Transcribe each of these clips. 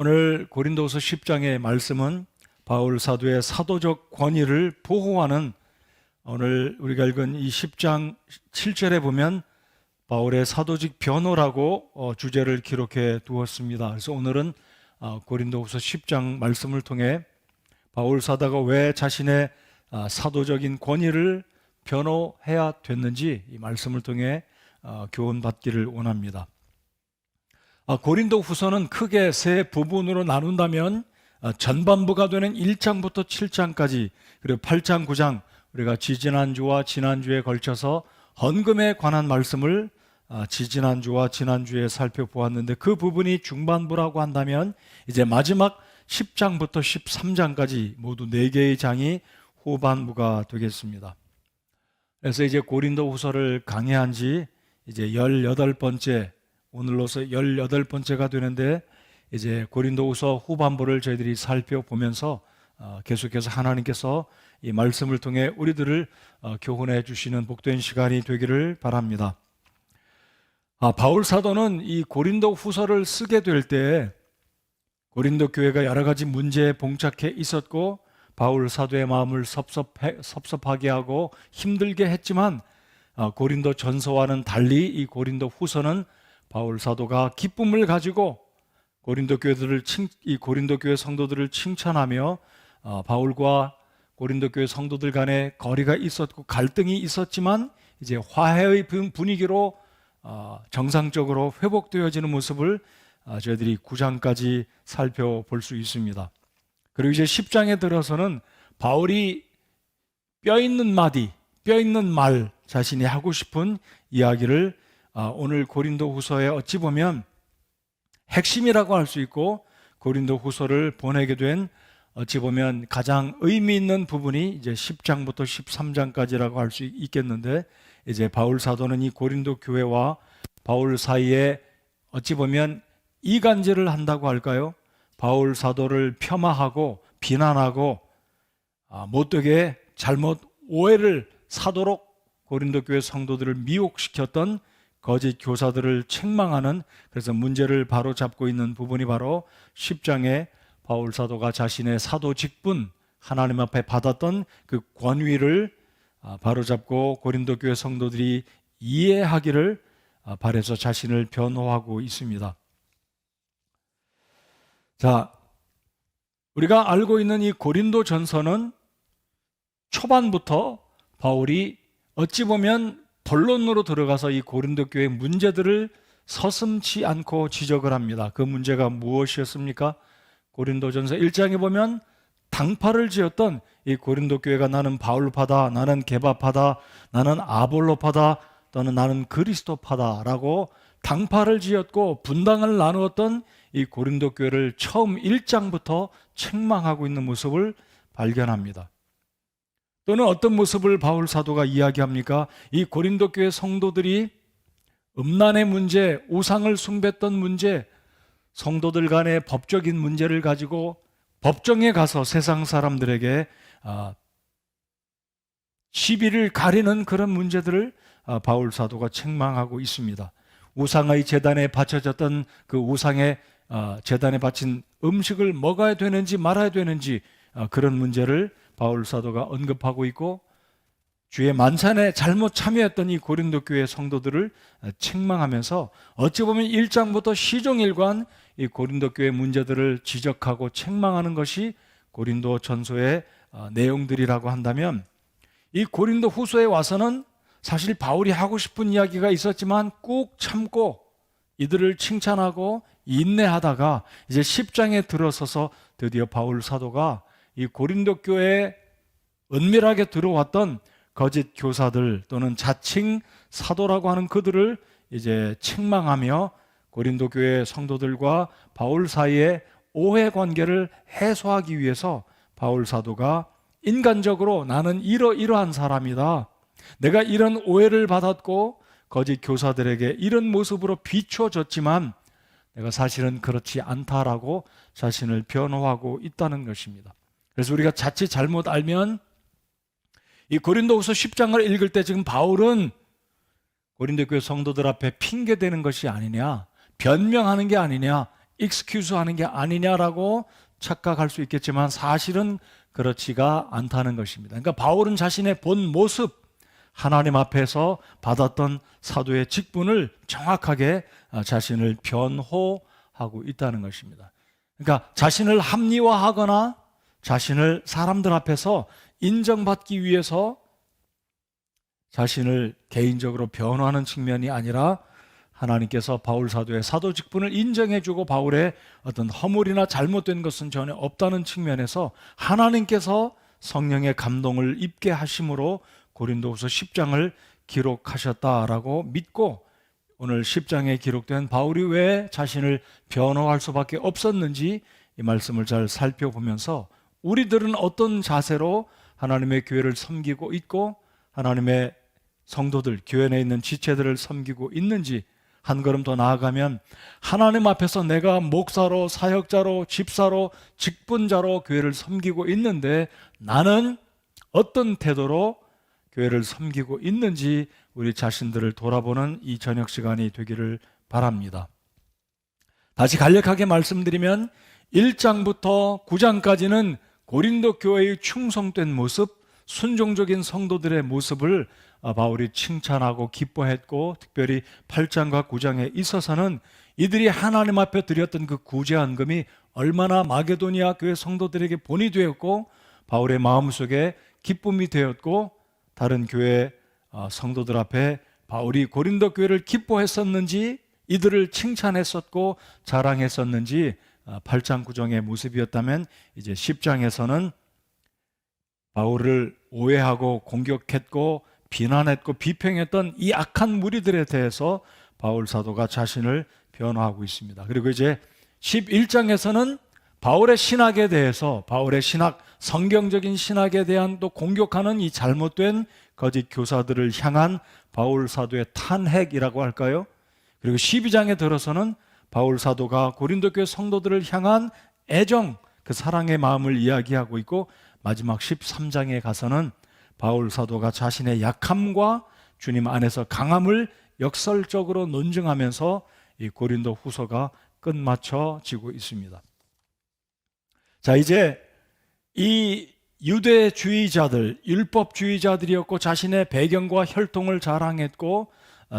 오늘 고린도후서 10장의 말씀은 바울 사도의 사도적 권위를 보호하는, 오늘 우리가 읽은 이 10장 7절에 보면 바울의 사도직 변호라고 주제를 기록해 두었습니다. 그래서 오늘은 고린도후서 10장 말씀을 통해 바울 사도가 왜 자신의 사도적인 권위를 변호해야 됐는지 이 말씀을 통해 교훈받기를 원합니다. 고린도후서는 크게 세 부분으로 나눈다면 전반부가 되는 1장부터 7장까지, 그리고 8장, 9장, 우리가 지지난주와 지난주에 걸쳐서 헌금에 관한 말씀을 지지난주와 지난주에 살펴보았는데, 그 부분이 중반부라고 한다면 이제 마지막 10장부터 13장까지 모두 4개의 장이 후반부가 되겠습니다. 그래서 이제 고린도후서를 강해한 지 이제 18번째, 오늘로서 18번째가 되는데, 이제 고린도후서 후반부를 저희들이 살펴보면서 계속해서 하나님께서 이 말씀을 통해 우리들을 교훈해 주시는 복된 시간이 되기를 바랍니다. 바울 사도는 이 고린도후서를 쓰게 될 때 고린도 교회가 여러 가지 문제에 봉착해 있었고, 바울 사도의 마음을 섭섭하게 하고 힘들게 했지만, 고린도 전서와는 달리 이 고린도 후서는 바울 사도가 기쁨을 가지고 고린도 교회 성도들을 칭찬하며, 바울과 고린도 교회 성도들 간에 거리가 있었고 갈등이 있었지만 이제 화해의 분위기로 정상적으로 회복되어지는 모습을 저희들이 9장까지 살펴볼 수 있습니다. 그리고 이제 10장에 들어서는 바울이 뼈있는 말, 자신이 하고 싶은 이야기를 오늘 고린도후서에 어찌 보면 핵심이라고 할 수 있고, 고린도후서를 보내게 된 어찌 보면 가장 의미 있는 부분이 이제 10장부터 13장까지라고 할 수 있겠는데, 이제 바울 사도는 이 고린도 교회와 바울 사이에 어찌 보면 이간질을 한다고 할까요? 바울 사도를 폄하하고 비난하고 못되게 잘못 오해를 사도록 고린도 교회 성도들을 미혹시켰던 거짓 교사들을 책망하는, 그래서 문제를 바로잡고 있는 부분이 바로 10장에 바울 사도가 자신의 사도 직분, 하나님 앞에 받았던 그 권위를 바로잡고 고린도 교회 성도들이 이해하기를 바라서 자신을 변호하고 있습니다. 자, 우리가 알고 있는 이 고린도 전서는 초반부터 바울이 어찌 보면 본론으로 들어가서 이 고린도 교회의 문제들을 서슴지 않고 지적을 합니다. 그 문제가 무엇이었습니까? 고린도전서 1장에 보면 당파를 지었던 이 고린도 교회가 나는 바울파다, 나는 게바파다, 나는 아볼로파다, 또는 나는 그리스도파다라고 당파를 지었고 분당을 나누었던 이 고린도 교회를 처음 1장부터 책망하고 있는 모습을 발견합니다. 또는 어떤 모습을 바울 사도가 이야기합니까? 이 고린도 교회 성도들이 음란의 문제, 우상을 숭배했던 문제, 성도들 간의 법적인 문제를 가지고 법정에 가서 세상 사람들에게 시비를 가리는 그런 문제들을 바울 사도가 책망하고 있습니다. 우상의 제단에 바쳐졌던 그 우상의 제단에 바친 음식을 먹어야 되는지 말아야 되는지, 그런 문제를 바울 사도가 언급하고 있고, 주의 만찬에 잘못 참여했던 이 고린도 교회 성도들을 책망하면서 어찌 보면 1장부터 시종일관 이 고린도 교회 문제들을 지적하고 책망하는 것이 고린도 전서의 내용들이라고 한다면, 이 고린도 후서에 와서는 사실 바울이 하고 싶은 이야기가 있었지만 꾹 참고 이들을 칭찬하고 인내하다가 이제 10장에 들어서서 드디어 바울 사도가 이 고린도 교회에 은밀하게 들어왔던 거짓 교사들 또는 자칭 사도라고 하는 그들을 이제 책망하며 고린도 교회 성도들과 바울 사이의 오해 관계를 해소하기 위해서 바울 사도가 인간적으로 나는 이러한 사람이다, 내가 이런 오해를 받았고 거짓 교사들에게 이런 모습으로 비춰졌지만 내가 사실은 그렇지 않다라고 자신을 변호하고 있다는 것입니다. 그래서 우리가 자칫 잘못 알면 이 고린도후서 10장을 읽을 때 지금 바울은 고린도 교회 성도들 앞에 핑계대는 것이 아니냐, 변명하는 게 아니냐, 익스큐즈 하는 게 아니냐라고 착각할 수 있겠지만 사실은 그렇지가 않다는 것입니다. 그러니까 바울은 자신의 본 모습, 하나님 앞에서 받았던 사도의 직분을 정확하게 자신을 변호하고 있다는 것입니다. 그러니까 자신을 합리화하거나 자신을 사람들 앞에서 인정받기 위해서 자신을 개인적으로 변호하는 측면이 아니라 하나님께서 바울 사도의 사도 직분을 인정해주고 바울의 어떤 허물이나 잘못된 것은 전혀 없다는 측면에서 하나님께서 성령의 감동을 입게 하심으로 고린도후서 10장을 기록하셨다라고 믿고 오늘 10장에 기록된 바울이 왜 자신을 변호할 수밖에 없었는지 이 말씀을 잘 살펴보면서 우리들은 어떤 자세로 하나님의 교회를 섬기고 있고 하나님의 성도들, 교회 내에 있는 지체들을 섬기고 있는지 한 걸음 더 나아가면 하나님 앞에서 내가 목사로, 사역자로, 집사로, 직분자로 교회를 섬기고 있는데 나는 어떤 태도로 교회를 섬기고 있는지 우리 자신들을 돌아보는 이 저녁 시간이 되기를 바랍니다. 다시 간략하게 말씀드리면 1장부터 9장까지는 고린도 교회의 충성된 모습, 순종적인 성도들의 모습을 바울이 칭찬하고 기뻐했고 특별히 8장과 9장에 있어서는 이들이 하나님 앞에 드렸던 그 구제헌금이 얼마나 마게도니아 교회 성도들에게 본이 되었고 바울의 마음속에 기쁨이 되었고 다른 교회 성도들 앞에 바울이 고린도 교회를 기뻐했었는지 이들을 칭찬했었고 자랑했었는지 8장 9장의 모습이었다면 이제 10장에서는 바울을 오해하고 공격했고 비난했고 비평했던 이 악한 무리들에 대해서 바울 사도가 자신을 변호하고 있습니다. 그리고 이제 11장에서는 바울의 신학에 대해서 바울의 신학, 성경적인 신학에 대한 또 공격하는 이 잘못된 거짓 교사들을 향한 바울 사도의 탄핵이라고 할까요? 그리고 12장에 들어서는 바울 사도가 고린도 교회 성도들을 향한 애정, 그 사랑의 마음을 이야기하고 있고 마지막 13장에 가서는 바울 사도가 자신의 약함과 주님 안에서 강함을 역설적으로 논증하면서 이 고린도 후서가 끝마쳐지고 있습니다. 자, 이제 이 유대주의자들, 율법주의자들이었고 자신의 배경과 혈통을 자랑했고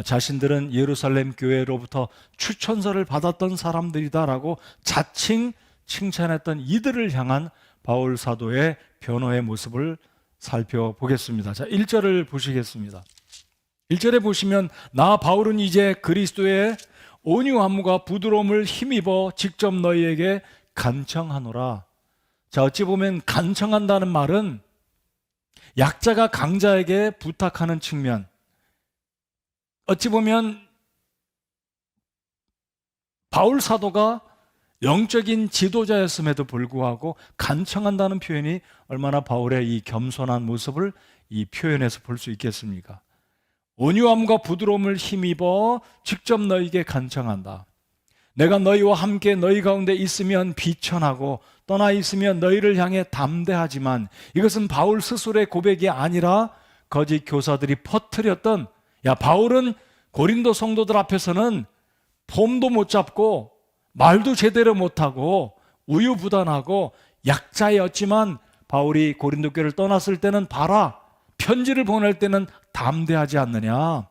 자신들은 예루살렘 교회로부터 추천서를 받았던 사람들이다라고 자칭 칭찬했던 이들을 향한 바울 사도의 변호의 모습을 살펴보겠습니다. 자, 1절을 보시겠습니다. 1절에 보시면 나 바울은 이제 그리스도의 온유함과 부드러움을 힘입어 직접 너희에게 간청하노라. 자, 어찌 보면 간청한다는 말은 약자가 강자에게 부탁하는 측면, 어찌 보면 바울 사도가 영적인 지도자였음에도 불구하고 간청한다는 표현이 얼마나 바울의 이 겸손한 모습을 이 표현에서 볼 수 있겠습니까? 온유함과 부드러움을 힘입어 직접 너희에게 간청한다. 내가 너희와 함께 너희 가운데 있으면 비천하고 떠나 있으면 너희를 향해 담대하지만, 이것은 바울 스스로의 고백이 아니라 거짓 교사들이 퍼뜨렸던, 야, 바울은 고린도 성도들 앞에서는 폼도 못 잡고 말도 제대로 못하고 우유부단하고 약자였지만 바울이 고린도 교회를 떠났을 때는 봐라, 편지를 보낼 때는 담대하지 않느냐.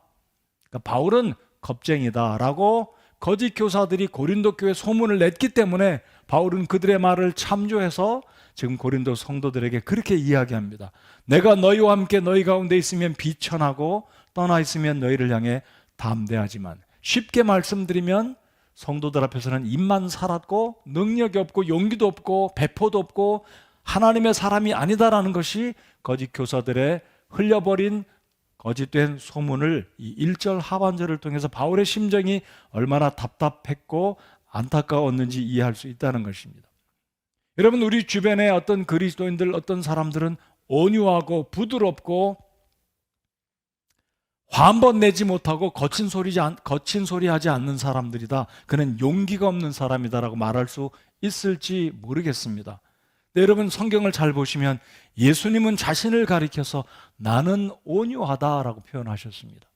그러니까 바울은 겁쟁이다라고 거짓 교사들이 고린도 교회 소문을 냈기 때문에 바울은 그들의 말을 참조해서 지금 고린도 성도들에게 그렇게 이야기합니다. 내가 너희와 함께 너희 가운데 있으면 비천하고 떠나 있으면 너희를 향해 담대하지만, 쉽게 말씀드리면 성도들 앞에서는 입만 살았고 능력이 없고 용기도 없고 배포도 없고 하나님의 사람이 아니다라는 것이 거짓 교사들의 흘려버린 거짓된 소문을 이 1절 하반절을 통해서 바울의 심정이 얼마나 답답했고 안타까웠는지 이해할 수 있다는 것입니다. 여러분, 우리 주변에 어떤 그리스도인들, 어떤 사람들은 온유하고 부드럽고 화 한 번 내지 못하고 거친 소리 하지 않는 사람들이다, 그는 용기가 없는 사람이다라고 말할 수 있을지 모르겠습니다. 근데 여러분, 성경을 잘 보시면 예수님은 자신을 가리켜서 나는 온유하다라고 표현하셨습니다.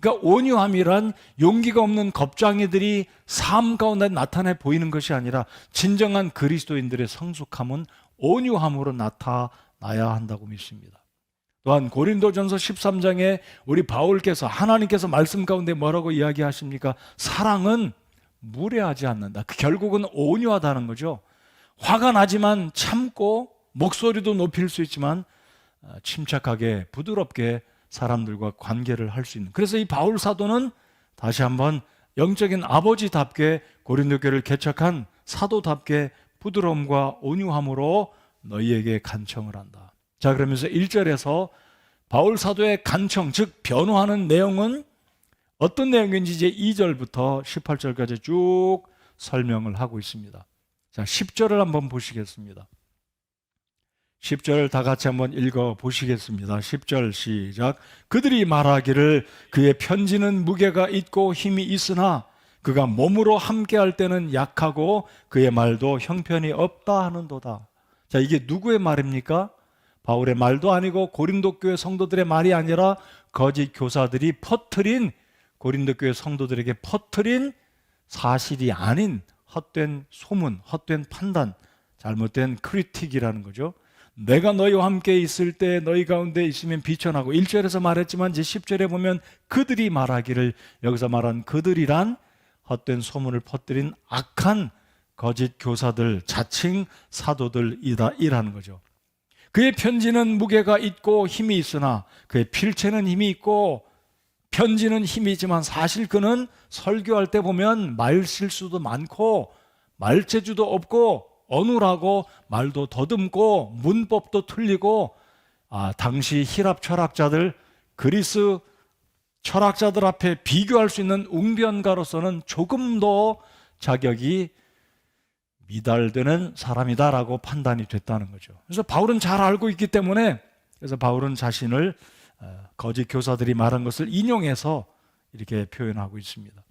그러니까 온유함이란 용기가 없는 겁쟁이들이 삶 가운데 나타내 보이는 것이 아니라 진정한 그리스도인들의 성숙함은 온유함으로 나타나야 한다고 믿습니다. 또한 고린도전서 13장에 우리 바울께서 하나님께서 말씀 가운데 뭐라고 이야기하십니까? 사랑은 무례하지 않는다. 결국은 온유하다는 거죠. 화가 나지만 참고 목소리도 높일 수 있지만 침착하게 부드럽게 사람들과 관계를 할 수 있는. 그래서 이 바울 사도는 다시 한번 영적인 아버지답게 고린도 교회를 개척한 사도답게 부드러움과 온유함으로 너희에게 간청을 한다. 자, 그러면서 1절에서 바울 사도의 간청, 즉 변호하는 내용은 어떤 내용인지 이제 2절부터 18절까지 쭉 설명을 하고 있습니다. 자, 10절을 한번 보시겠습니다. 10절 다 같이 한번 읽어 보시겠습니다. 10절 시작. 그들이 말하기를 그의 편지는 무게가 있고 힘이 있으나 그가 몸으로 함께할 때는 약하고 그의 말도 형편이 없다 하는도다. 자, 이게 누구의 말입니까? 바울의 말도 아니고 고린도 교회 성도들의 말이 아니라 거짓 교사들이 퍼뜨린, 고린도 교회 성도들에게 퍼뜨린 사실이 아닌 헛된 소문, 헛된 판단, 잘못된 크리틱이라는 거죠. 내가 너희와 함께 있을 때 너희 가운데 있으면 비천하고, 1절에서 말했지만 이제 10절에 보면 그들이 말하기를, 여기서 말한 그들이란 헛된 소문을 퍼뜨린 악한 거짓 교사들, 자칭 사도들이다 이라는 거죠. 그의 편지는 무게가 있고 힘이 있으나, 그의 필체는 힘이 있고 편지는 힘이 있지만 사실 그는 설교할 때 보면 말 실수도 많고 말재주도 없고 어눌하고 말도 더듬고 문법도 틀리고, 당시 히랍 철학자들, 그리스 철학자들 앞에 비교할 수 있는 웅변가로서는 조금도 자격이 미달되는 사람이다라고 판단이 됐다는 거죠. 그래서 바울은 잘 알고 있기 때문에, 그래서 바울은 자신을 거짓 교사들이 말한 것을 인용해서 이렇게 표현하고 있습니다.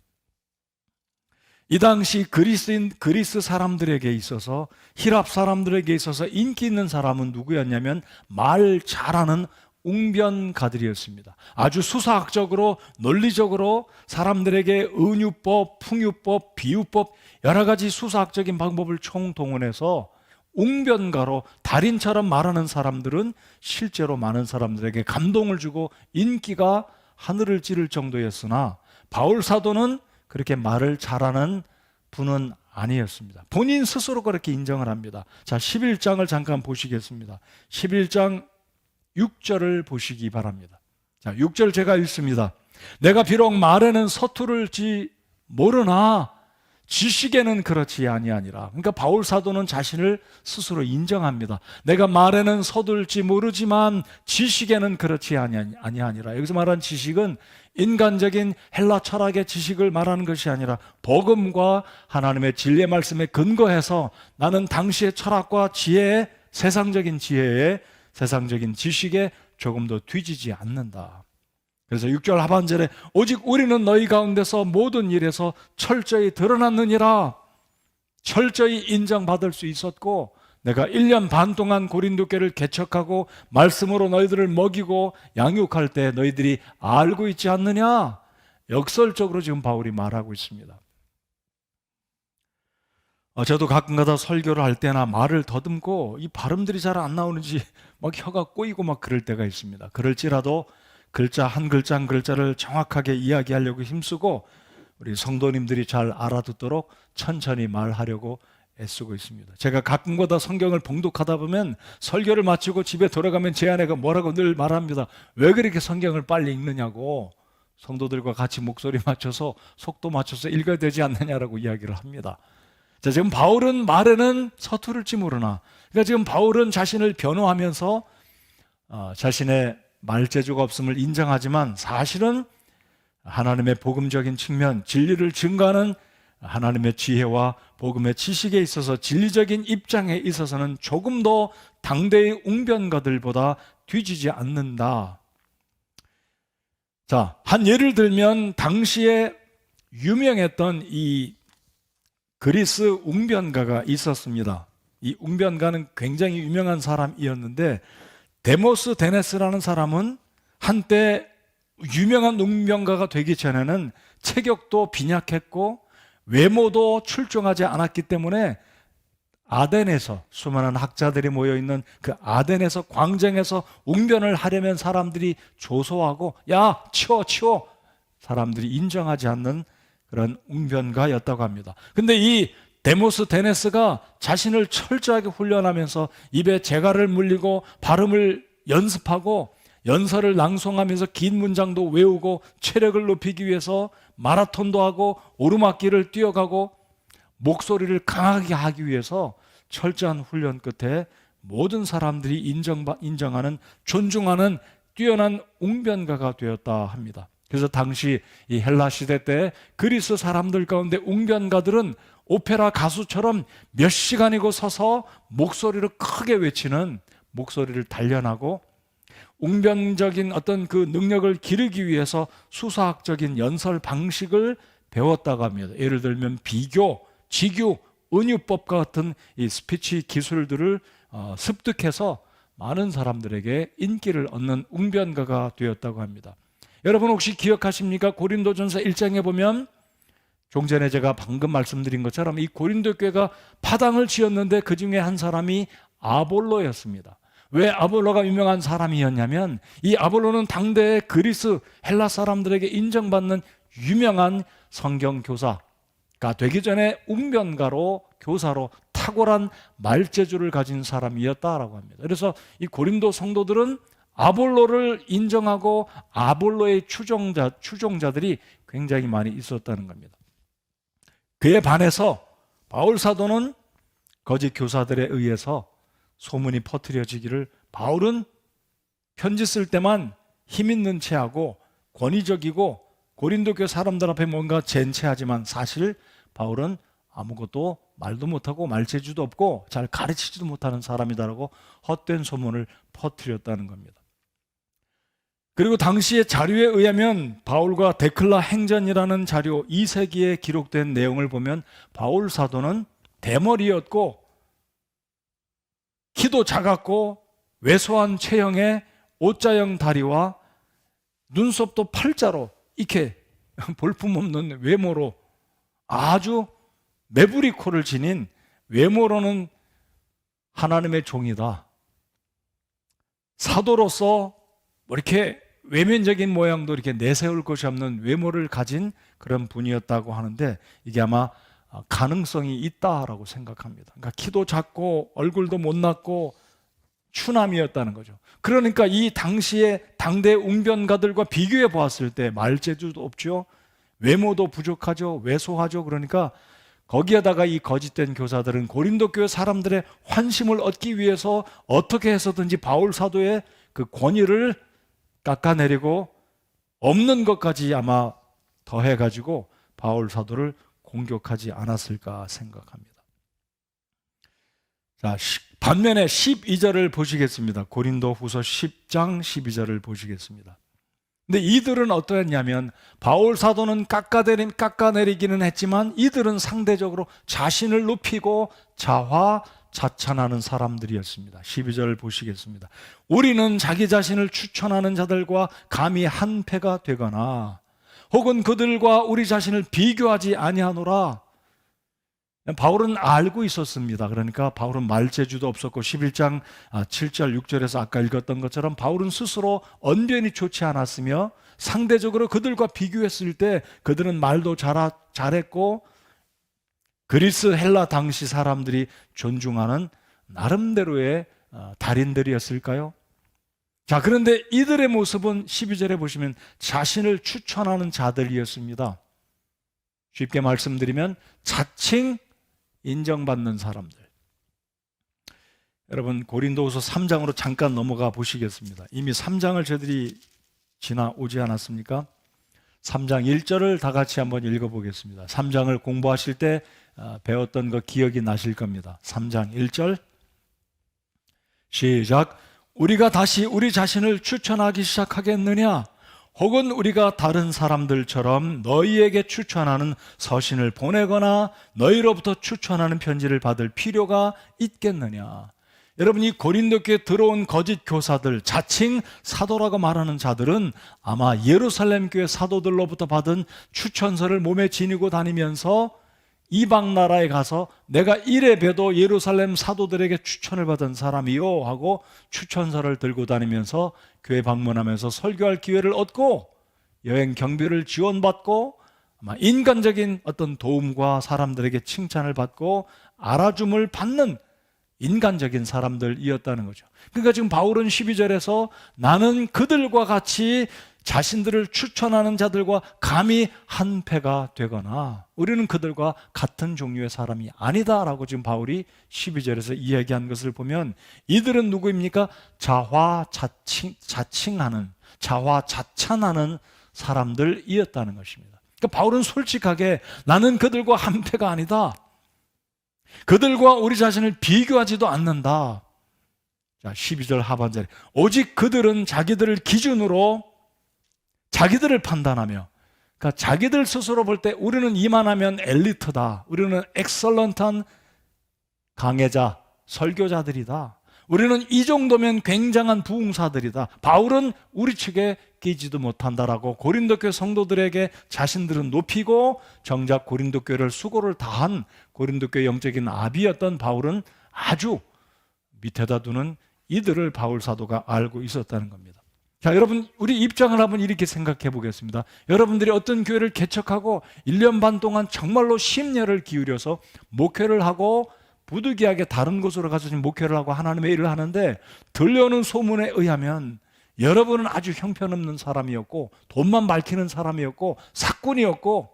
이 당시 그리스 사람들에게 있어서, 히랍 사람들에게 있어서 인기 있는 사람은 누구였냐면 말 잘하는 웅변가들이었습니다. 아주 수사학적으로 논리적으로 사람들에게 은유법, 풍유법, 비유법 여러 가지 수사학적인 방법을 총동원해서 웅변가로 달인처럼 말하는 사람들은 실제로 많은 사람들에게 감동을 주고 인기가 하늘을 찌를 정도였으나 바울 사도는 그렇게 말을 잘하는 분은 아니었습니다. 본인 스스로 그렇게 인정을 합니다. 자, 11장을 잠깐 보시겠습니다. 11장 6절을 보시기 바랍니다. 자, 6절 제가 읽습니다. 내가 비록 말에는 서투를지 모르나 지식에는 그렇지 아니하니라. 그러니까 바울 사도는 자신을 스스로 인정합니다. 내가 말에는 서툴지 모르지만 지식에는 그렇지 아니하니라. 여기서 말한 지식은 인간적인 헬라 철학의 지식을 말하는 것이 아니라 복음과 하나님의 진리의 말씀에 근거해서 나는 당시의 철학과 지혜에, 세상적인 지혜에, 세상적인 지식에 조금도 뒤지지 않는다. 그래서 6절 하반절에 오직 우리는 너희 가운데서 모든 일에서 철저히 드러났느니라. 철저히 인정받을 수 있었고, 내가 1년 반 동안 고린도 교회를 개척하고 말씀으로 너희들을 먹이고 양육할 때 너희들이 알고 있지 않느냐. 역설적으로 지금 바울이 말하고 있습니다. 저도 가끔가다 설교를 할 때나 말을 더듬고 이 발음들이 잘 안 나오는지 막 혀가 꼬이고 막 그럴 때가 있습니다. 그럴지라도 글자 한 글자 한 글자를 정확하게 이야기하려고 힘쓰고 우리 성도님들이 잘 알아듣도록 천천히 말하려고 애쓰고 있습니다. 제가 가끔가다 성경을 봉독하다 보면 설교를 마치고 집에 돌아가면 제 아내가 뭐라고 늘 말합니다. 왜 그렇게 성경을 빨리 읽느냐고, 성도들과 같이 목소리 맞춰서 속도 맞춰서 읽어야 되지 않느냐라고 이야기를 합니다. 자, 지금 바울은 말에는 서투를지 모르나, 그러니까 지금 바울은 자신을 변호하면서 자신의 말재주가 없음을 인정하지만 사실은 하나님의 복음적인 측면, 진리를 증거하는 하나님의 지혜와 복음의 지식에 있어서 진리적인 입장에 있어서는 조금 더 당대의 웅변가들보다 뒤지지 않는다. 자, 한 예를 들면 당시에 유명했던 이 그리스 웅변가가 있었습니다. 이 웅변가는 굉장히 유명한 사람이었는데, 데모스 데네스라는 사람은 한때 유명한 웅변가가 되기 전에는 체격도 빈약했고 외모도 출중하지 않았기 때문에 아덴에서 수많은 학자들이 모여있는 그 아덴에서 광장에서 웅변을 하려면 사람들이 조소하고 야 치워 사람들이 인정하지 않는 그런 웅변가였다고 합니다. 근데 이 데모스데네스가 자신을 철저하게 훈련하면서 입에 재갈을 물리고 발음을 연습하고 연설을 낭송하면서 긴 문장도 외우고 체력을 높이기 위해서 마라톤도 하고 오르막길을 뛰어가고 목소리를 강하게 하기 위해서 철저한 훈련 끝에 모든 사람들이 인정하는 존중하는 뛰어난 웅변가가 되었다 합니다. 그래서 당시 이 헬라 시대 때 그리스 사람들 가운데 웅변가들은 오페라 가수처럼 몇 시간이고 서서 목소리를 크게 외치는 목소리를 단련하고 웅변적인 어떤 그 능력을 기르기 위해서 수사학적인 연설 방식을 배웠다고 합니다. 예를 들면 비교, 직유, 은유법과 같은 이 스피치 기술들을 습득해서 많은 사람들에게 인기를 얻는 웅변가가 되었다고 합니다. 여러분 혹시 기억하십니까? 고린도전서 1장에 보면 좀 전에 제가 방금 말씀드린 것처럼 이 고린도 교회가 파당을 지었는데 그 중에 한 사람이 아볼로였습니다. 왜 아볼로가 유명한 사람이었냐면 이 아볼로는 당대의 그리스 헬라 사람들에게 인정받는 유명한 성경 교사가 되기 전에 웅변가로 교사로 탁월한 말재주를 가진 사람이었다라고 합니다. 그래서 이 고린도 성도들은 아볼로를 인정하고 아볼로의 추종자들이 굉장히 많이 있었다는 겁니다. 그에 반해서 바울 사도는 거짓 교사들에 의해서 소문이 퍼뜨려지기를 바울은 편지 쓸 때만 힘 있는 체하고 권위적이고 고린도 교회 사람들 앞에 뭔가 젠체하지만 사실 바울은 아무것도 말도 못하고 말재주도 없고 잘 가르치지도 못하는 사람이다라고 헛된 소문을 퍼뜨렸다는 겁니다. 그리고 당시의 자료에 의하면 바울과 데클라 행전이라는 자료 2세기에 기록된 내용을 보면 바울 사도는 대머리였고 키도 작았고 왜소한 체형에 O자형 다리와 눈썹도 팔자로 이렇게 볼품없는 외모로 아주 매부리 코를 지닌 외모로는 하나님의 종이다. 사도로서 뭐 이렇게 외면적인 모양도 이렇게 내세울 것이 없는 외모를 가진 그런 분이었다고 하는데 이게 아마 가능성이 있다라고 생각합니다. 그러니까 키도 작고 얼굴도 못났고 추남이었다는 거죠. 그러니까 이 당시에 당대 웅변가들과 비교해 보았을 때 말재주도 없죠. 외모도 부족하죠. 왜소하죠. 그러니까 거기에다가 이 거짓된 교사들은 고린도 교회 사람들의 환심을 얻기 위해서 어떻게 해서든지 바울 사도의 그 권위를 깎아내리고 없는 것까지 아마 더해가지고 바울 사도를 공격하지 않았을까 생각합니다. 자, 반면에 12절을 보시겠습니다. 고린도 후서 10장 12절을 보시겠습니다. 근데 이들은 어떠했냐면 바울 사도는 깎아내리기는 했지만 이들은 상대적으로 자신을 높이고 자화자찬하는 사람들이었습니다. 12절을 보시겠습니다. 우리는 자기 자신을 추천하는 자들과 감히 한패가 되거나 혹은 그들과 우리 자신을 비교하지 아니하노라. 바울은 알고 있었습니다. 그러니까 바울은 말재주도 없었고 11장 7절 6절에서 아까 읽었던 것처럼 바울은 스스로 언변이 좋지 않았으며 상대적으로 그들과 비교했을 때 그들은 말도 잘했고 그리스 헬라 당시 사람들이 존중하는 나름대로의 달인들이었을까요? 자, 그런데 이들의 모습은 12절에 보시면 자신을 추천하는 자들이었습니다. 쉽게 말씀드리면 자칭 인정받는 사람들. 여러분 고린도후서 3장으로 잠깐 넘어가 보시겠습니다. 이미 3장을 저희들이 지나오지 않았습니까? 3장 1절을 다 같이 한번 읽어보겠습니다. 3장을 공부하실 때 배웠던 거 기억이 나실 겁니다. 3장 1절 시작. 우리가 다시 우리 자신을 추천하기 시작하겠느냐? 혹은 우리가 다른 사람들처럼 너희에게 추천하는 서신을 보내거나 너희로부터 추천하는 편지를 받을 필요가 있겠느냐? 여러분, 이 고린도 교회에 들어온 거짓 교사들, 자칭 사도라고 말하는 자들은 아마 예루살렘 교회 사도들로부터 받은 추천서를 몸에 지니고 다니면서 이방 나라에 가서 내가 이래 봬도 예루살렘 사도들에게 추천을 받은 사람이요 하고 추천서를 들고 다니면서 교회 방문하면서 설교할 기회를 얻고 여행 경비를 지원받고 아마 인간적인 어떤 도움과 사람들에게 칭찬을 받고 알아줌을 받는 인간적인 사람들이었다는 거죠. 그러니까 지금 바울은 12절에서 나는 그들과 같이 자신들을 추천하는 자들과 감히 한패가 되거나 우리는 그들과 같은 종류의 사람이 아니다라고 지금 바울이 12절에서 이야기한 것을 보면 이들은 누구입니까? 자화자칭하는, 자화자찬하는 사람들이었다는 것입니다. 그러니까 바울은 솔직하게 나는 그들과 한패가 아니다, 그들과 우리 자신을 비교하지도 않는다. 자, 12절 하반절에 오직 그들은 자기들을 기준으로 자기들을 판단하며, 그러니까 자기들 스스로 볼 때 우리는 이만하면 엘리트다, 우리는 엑설런트한 강해자, 설교자들이다, 우리는 이 정도면 굉장한 부흥사들이다, 바울은 우리 측에 끼지도 못한다라고 고린도 교회 성도들에게 자신들은 높이고 정작 고린도 교회를 수고를 다한 고린도 교회 영적인 아비였던 바울은 아주 밑에다 두는 이들을 바울 사도가 알고 있었다는 겁니다. 자, 여러분, 우리 입장을 한번 이렇게 생각해 보겠습니다. 여러분들이 어떤 교회를 개척하고 1년 반 동안 정말로 심려를 기울여서 목회를 하고 부득이하게 다른 곳으로 가서 지금 목회를 하고 하나님의 일을 하는데 들려오는 소문에 의하면 여러분은 아주 형편없는 사람이었고 돈만 밝히는 사람이었고 사꾼이었고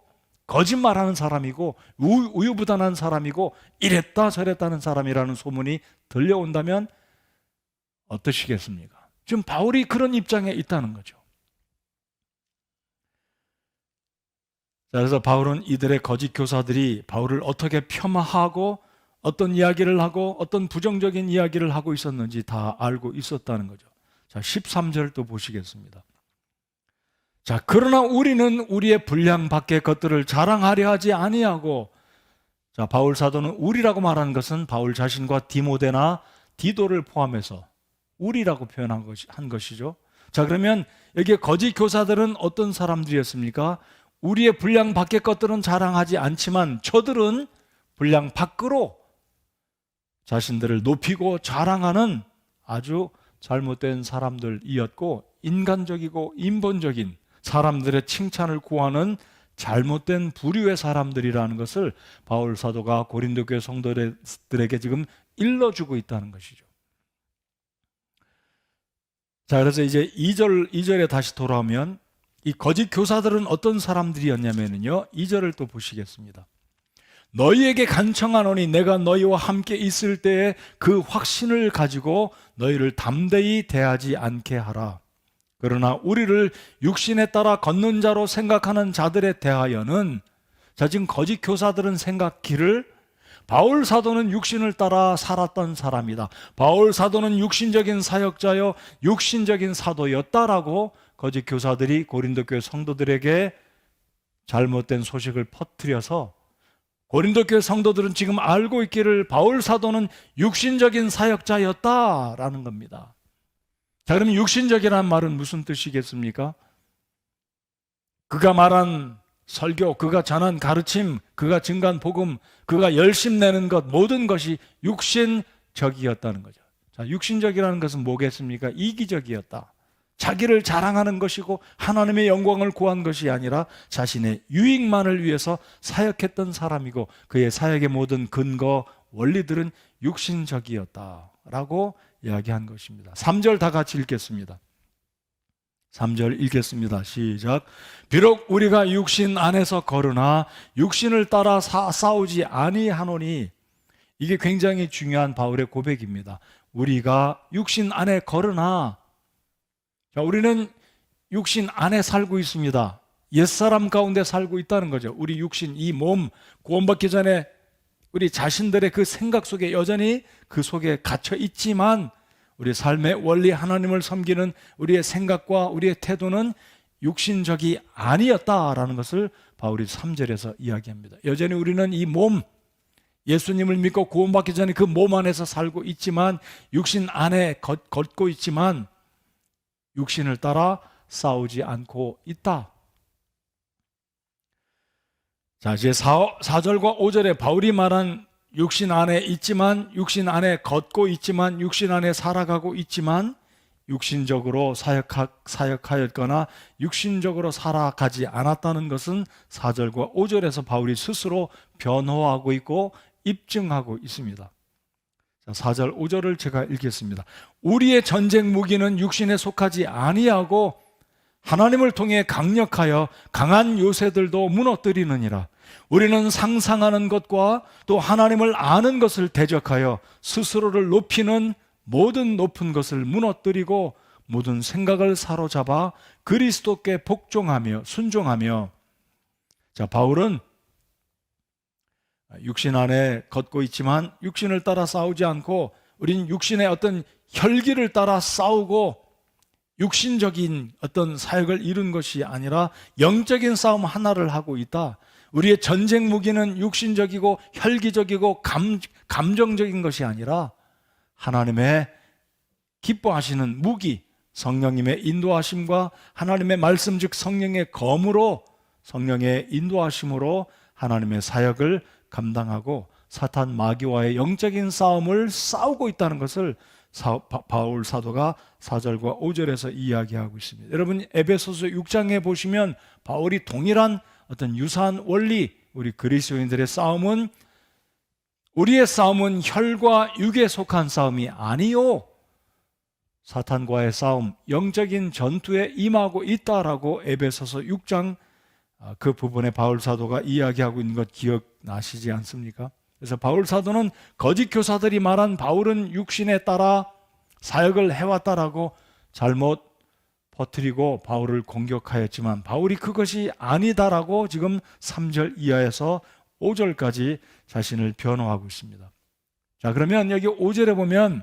거짓말하는 사람이고 우유부단한 사람이고 이랬다 저랬다는 사람이라는 소문이 들려온다면 어떠시겠습니까? 지금 바울이 그런 입장에 있다는 거죠. 자, 그래서 바울은 이들의 거짓 교사들이 바울을 어떻게 폄하하고 어떤 이야기를 하고 어떤 부정적인 이야기를 하고 있었는지 다 알고 있었다는 거죠. 자, 13절 또 보시겠습니다. 자, 그러나 우리는 우리의 분량 밖의 것들을 자랑하려 하지 아니하고, 자, 바울 사도는 우리라고 말하는 것은 바울 자신과 디모데나 디도를 포함해서 우리라고 표현한 것이죠. 자, 그러면 여기에 거짓 교사들은 어떤 사람들이었습니까? 우리의 분량 밖의 것들은 자랑하지 않지만 저들은 분량 밖으로 자신들을 높이고 자랑하는 아주 잘못된 사람들이었고 인간적이고 인본적인 사람들의 칭찬을 구하는 잘못된 부류의 사람들이라는 것을 바울 사도가 고린도 교회 성도들에게 지금 일러주고 있다는 것이죠. 자, 그래서 이제 2절에 다시 돌아오면 이 거짓 교사들은 어떤 사람들이었냐면요, 2절을 또 보시겠습니다. 너희에게 간청하노니 내가 너희와 함께 있을 때에 그 확신을 가지고 너희를 담대히 대하지 않게 하라. 그러나 우리를 육신에 따라 걷는 자로 생각하는 자들에 대하여는, 자, 지금 거짓 교사들은 생각기를 바울 사도는 육신을 따라 살았던 사람이다, 바울 사도는 육신적인 사역자요 육신적인 사도였다라고 거짓 교사들이 고린도 교회 성도들에게 잘못된 소식을 퍼뜨려서 고린도 교회 성도들은 지금 알고 있기를 바울 사도는 육신적인 사역자였다라는 겁니다. 자, 그러면 육신적이라는 말은 무슨 뜻이겠습니까? 그가 말한 설교, 그가 전한 가르침, 그가 증거한 복음, 그가 열심 내는 것, 모든 것이 육신적이었다는 거죠. 자, 육신적이라는 것은 뭐겠습니까? 이기적이었다, 자기를 자랑하는 것이고 하나님의 영광을 구한 것이 아니라 자신의 유익만을 위해서 사역했던 사람이고 그의 사역의 모든 근거, 원리들은 육신적이었다라고 이야기한 것입니다. 3절 다 같이 읽겠습니다. 3절 읽겠습니다. 시작. 비록 우리가 육신 안에서 거르나 육신을 따라 싸우지 아니하노니, 이게 굉장히 중요한 바울의 고백입니다. 우리가 육신 안에 거르나, 자, 우리는 육신 안에 살고 있습니다. 옛사람 가운데 살고 있다는 거죠. 우리 육신, 이 몸, 구원받기 전에 우리 자신들의 그 생각 속에 여전히 그 속에 갇혀 있지만 우리 삶의 원리, 하나님을 섬기는 우리의 생각과 우리의 태도는 육신적이 아니었다라는 것을 바울이 3절에서 이야기합니다. 여전히 우리는 이 몸, 예수님을 믿고 구원받기 전에 그 몸 안에서 살고 있지만, 육신 안에 걷고 있지만 육신을 따라 싸우지 않고 있다. 자, 이제 4절과 5절에 바울이 말한 육신 안에 있지만, 육신 안에 걷고 있지만, 육신 안에 살아가고 있지만 육신적으로 사역하였거나 육신적으로 살아가지 않았다는 것은 4절과 5절에서 바울이 스스로 변호하고 있고 입증하고 있습니다. 자, 4절 5절을 제가 읽겠습니다. 우리의 전쟁 무기는 육신에 속하지 아니하고 하나님을 통해 강력하여 강한 요새들도 무너뜨리느니라. 우리는 상상하는 것과 또 하나님을 아는 것을 대적하여 스스로를 높이는 모든 높은 것을 무너뜨리고 모든 생각을 사로잡아 그리스도께 복종하며 순종하며. 자, 바울은 육신 안에 걷고 있지만 육신을 따라 싸우지 않고, 우린 육신의 어떤 혈기를 따라 싸우고 육신적인 어떤 사역을 이룬 것이 아니라 영적인 싸움 하나를 하고 있다. 우리의 전쟁 무기는 육신적이고 혈기적이고 감정적인 것이 아니라 하나님의 기뻐하시는 무기, 성령님의 인도하심과 하나님의 말씀 즉 성령의 검으로, 성령의 인도하심으로 하나님의 사역을 감당하고 사탄 마귀와의 영적인 싸움을 싸우고 있다는 것을 바울 사도가 4절과 5절에서 이야기하고 있습니다. 여러분, 에베소서 6장에 보시면 바울이 동일한 어떤 유사한 원리, 우리 그리스도인들의 싸움은, 우리의 싸움은 혈과 육에 속한 싸움이 아니요 사탄과의 싸움, 영적인 전투에 임하고 있다라고 에베소서 6장 그 부분에 바울 사도가 이야기하고 있는 것 기억나시지 않습니까? 그래서 바울 사도는 거짓 교사들이 말한 바울은 육신에 따라 사역을 해왔다라고 잘못 퍼뜨리고 바울을 공격하였지만, 바울이 그것이 아니다라고 지금 3절 이하에서 5절까지 자신을 변호하고 있습니다. 자, 그러면 여기 5절에 보면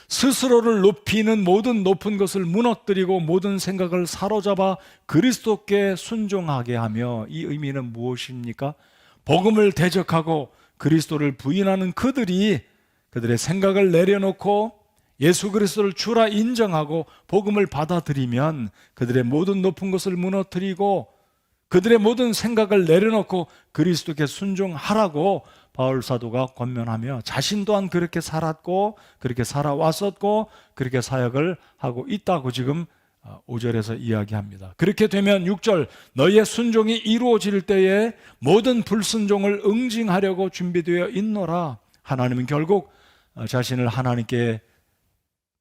스스로를 높이는 모든 높은 것을 무너뜨리고 모든 생각을 사로잡아 그리스도께 순종하게 하며, 이 의미는 무엇입니까? 복음을 대적하고 그리스도를 부인하는 그들이 그들의 생각을 내려놓고 예수 그리스도를 주라 인정하고 복음을 받아들이면 그들의 모든 높은 것을 무너뜨리고 그들의 모든 생각을 내려놓고 그리스도께 순종하라고 바울 사도가 권면하며, 자신 또한 그렇게 살았고 그렇게 살아왔었고 그렇게 사역을 하고 있다고 지금 5절에서 이야기합니다. 그렇게 되면 6절, 너희의 순종이 이루어질 때에 모든 불순종을 응징하려고 준비되어 있노라. 하나님은 결국 자신을 하나님께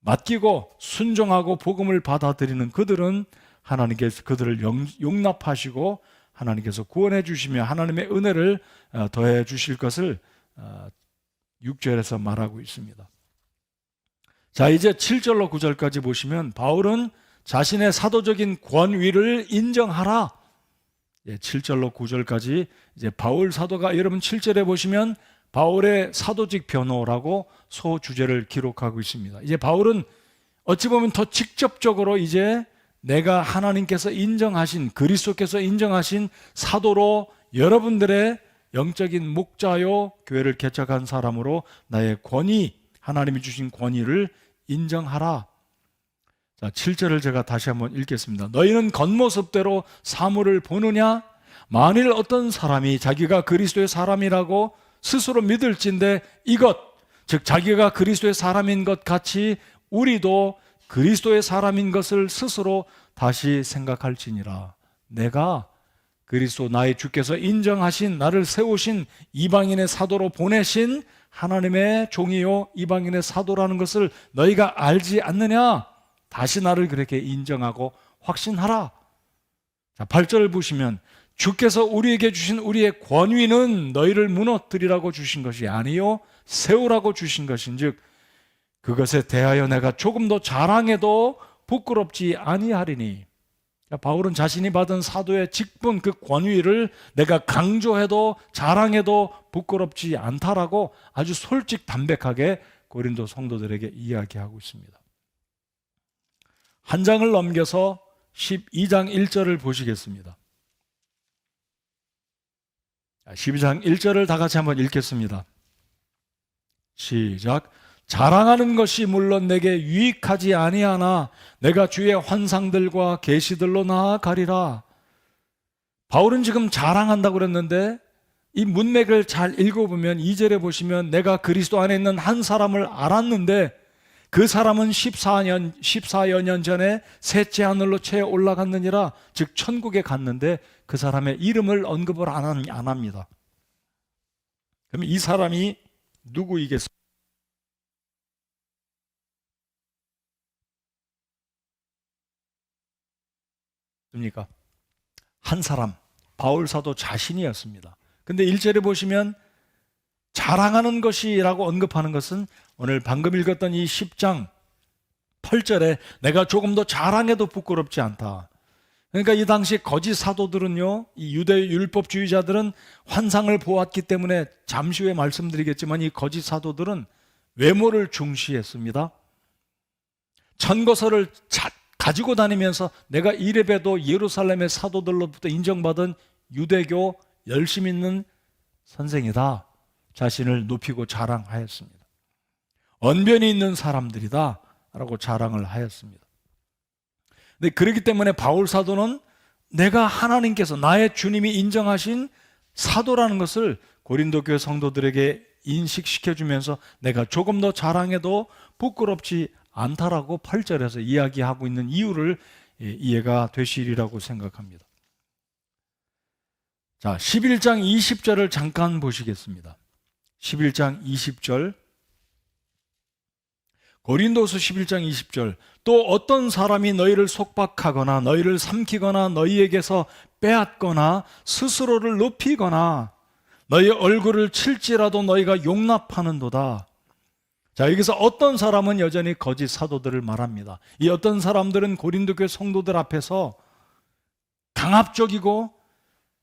맡기고 순종하고 복음을 받아들이는 그들은 하나님께서 그들을 용납하시고 하나님께서 구원해 주시며 하나님의 은혜를 더해 주실 것을 6절에서 말하고 있습니다. 자, 이제 7절로 9절까지 보시면 바울은 자신의 사도적인 권위를 인정하라. 7절로 9절까지 이제 바울 사도가, 여러분 7절에 보시면 바울의 사도직 변호라고 소주제를 기록하고 있습니다. 이제 바울은 어찌 보면 더 직접적으로 이제 내가 하나님께서 인정하신, 그리스도께서 인정하신 사도로 여러분들의 영적인 목자요 교회를 개척한 사람으로 나의 권위, 하나님이 주신 권위를 인정하라. 자, 7절을 제가 다시 한번 읽겠습니다. 너희는 겉모습대로 사물을 보느냐? 만일 어떤 사람이 자기가 그리스도의 사람이라고 스스로 믿을진데 이것, 즉 자기가 그리스도의 사람인 것 같이 우리도 그리스도의 사람인 것을 스스로 다시 생각할지니라. 내가 그리스도 나의 주께서 인정하신, 나를 세우신 이방인의 사도로 보내신 하나님의 종이요 이방인의 사도라는 것을 너희가 알지 않느냐? 다시 나를 그렇게 인정하고 확신하라. 자, 8절을 보시면 주께서 우리에게 주신 우리의 권위는 너희를 무너뜨리라고 주신 것이 아니요 세우라고 주신 것인즉 그것에 대하여 내가 조금 더 자랑해도 부끄럽지 아니하리니. 바울은 자신이 받은 사도의 직분, 그 권위를 내가 강조해도 자랑해도 부끄럽지 않다라고 아주 솔직담백하게 고린도 성도들에게 이야기하고 있습니다. 한 장을 넘겨서 12장 1절을 보시겠습니다. 12장 1절을 다 같이 한번 읽겠습니다. 시작. 자랑하는 것이 물론 내게 유익하지 아니하나 내가 주의 환상들과 계시들로 나아가리라. 바울은 지금 자랑한다고 그랬는데 이 문맥을 잘 읽어보면 2절에 보시면 내가 그리스도 안에 있는 한 사람을 알았는데 그 사람은 14여 년 전에 셋째 하늘로 채 올라갔느니라. 즉 천국에 갔는데 그 사람의 이름을 언급을 안 합니다. 그럼 이 사람이 누구이겠습니까? 한 사람, 바울 사도 자신이었습니다. 근데 1절에 보시면 자랑하는 것이라고 언급하는 것은 오늘 방금 읽었던 이 10장 8절에 내가 조금 더 자랑해도 부끄럽지 않다. 그러니까 이 당시 거짓 사도들은요, 이 유대 율법주의자들은 환상을 보았기 때문에 잠시 후에 말씀드리겠지만 이 거짓 사도들은 외모를 중시했습니다. 천거설을 가지고 다니면서 내가 이래봬도 예루살렘의 사도들로부터 인정받은 유대교 열심 있는 선생이다. 자신을 높이고 자랑하였습니다. 언변이 있는 사람들이다 라고 자랑을 하였습니다. 근데 그렇기 때문에 바울 사도는 내가 하나님께서 나의 주님이 인정하신 사도라는 것을 고린도 교회 성도들에게 인식시켜주면서 내가 조금 더 자랑해도 부끄럽지 않다라고 8절에서 이야기하고 있는 이유를 이해가 되시리라고 생각합니다. 자, 11장 20절을 잠깐 보시겠습니다. 11장 20절, 고린도서 11장 20절. 또 어떤 사람이 너희를 속박하거나 너희를 삼키거나 너희에게서 빼앗거나 스스로를 높이거나 너희 얼굴을 칠지라도 너희가 용납하는도다. 자, 여기서 어떤 사람은 여전히 거짓 사도들을 말합니다. 이 어떤 사람들은 고린도 교회 성도들 앞에서 강압적이고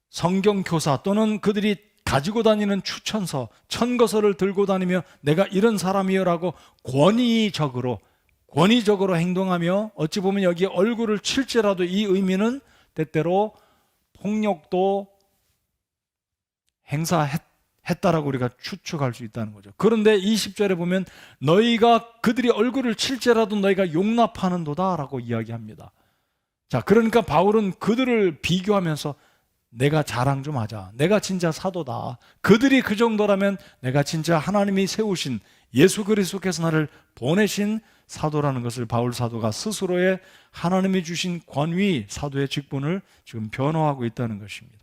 성경 교사 또는 그들이 가지고 다니는 추천서, 천거서를 들고 다니며 내가 이런 사람이여라고 권위적으로 행동하며 어찌 보면 여기 얼굴을 칠지라도 이 의미는 때때로 폭력도 행사했다라고 우리가 추측할 수 있다는 거죠. 그런데 20절에 보면 너희가 그들이 얼굴을 칠지라도 너희가 용납하는도다라고 이야기합니다. 자, 그러니까 바울은 그들을 비교하면서 내가 자랑 좀 하자. 내가 진짜 사도다. 그들이 그 정도라면 내가 진짜 하나님이 세우신 예수 그리스도께서 나를 보내신 사도라는 것을 바울 사도가 스스로의 하나님이 주신 권위, 사도의 직분을 지금 변호하고 있다는 것입니다.